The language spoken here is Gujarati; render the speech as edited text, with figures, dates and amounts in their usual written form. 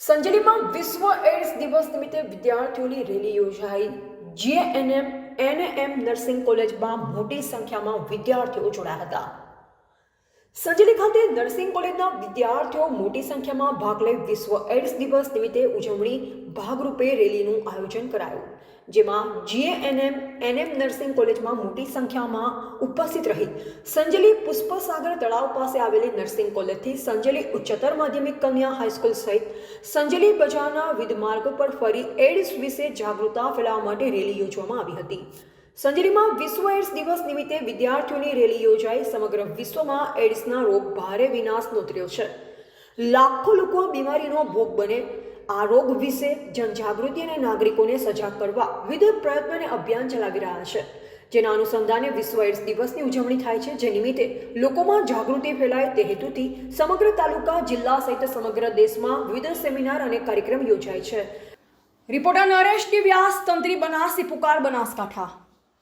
સંજેલીમાં વિશ્વ એડ્સ દિવસ નિમિત્તે વિદ્યાર્થીઓની રેલી યોજાઈ। જીએએનએમ એનએમ નર્સિંગ કોલેજમાં મોટી સંખ્યામાં વિદ્યાર્થીઓ જોડાયા હતા। સંજેલી ખાતે નર્સિંગ કોલેજના વિદ્યાર્થીઓ મોટી સંખ્યામાં ભાગ લઈ વિશ્વ એડ્સ દિવસ નિમિત્તે ઉજવણી ભાગરૂપે રેલીનું આયોજન કરાયું, જેમાં જીએએનએમ એનએમ નર્સિંગ કોલેજમાં મોટી સંખ્યામાં ઉપસ્થિત રહી સંજેલી પુષ્પસાગર તળાવ પાસે આવેલી નર્સિંગ કોલેજથી સંજેલી ઉચ્ચતર માધ્યમિક કન્યા હાઈસ્કૂલ સહિત સંજેલી બજારના વિવિધ માર્ગો પર ફરી એડ્સ વિશે જાગૃતતા ફેલાવવા માટે રેલી યોજવામાં આવી હતી। સંજેલીમાં વિશ્વ એડ્સ દિવસ નિમિત્તે વિદ્યાર્થીઓની રેલી યોજાઈ। સમગ્ર વિશ્વમાં એડ્સના રોગ ભારે વિનાશ નોંધ્યો છે। લાખો લોકો બીમારીનો ભોગ બને આ રોગ વિશે જનજાગૃતિ અને નાગરિકોને સજાગ કરવા વિવિધ પ્રયત્નો અને અભિયાન ચલાવી રહ્યા છે, જેના અનુસંધાને વિશ્વ એડ્સ દિવસની ઉજવણી થાય છે, જે નિમિત્તે લોકોમાં જાગૃતિ ફેલાય તે હેતુથી સમગ્ર તાલુકા, જિલ્લા સહિત સમગ્ર દેશમાં વિવિધ સેમિનાર અને કાર્યક્રમ યોજાય છે। રિપોર્ટર નરેશ ટી વ્યાસ, તંત્રી બનાસથી પુકાર, બનાસકાંઠા।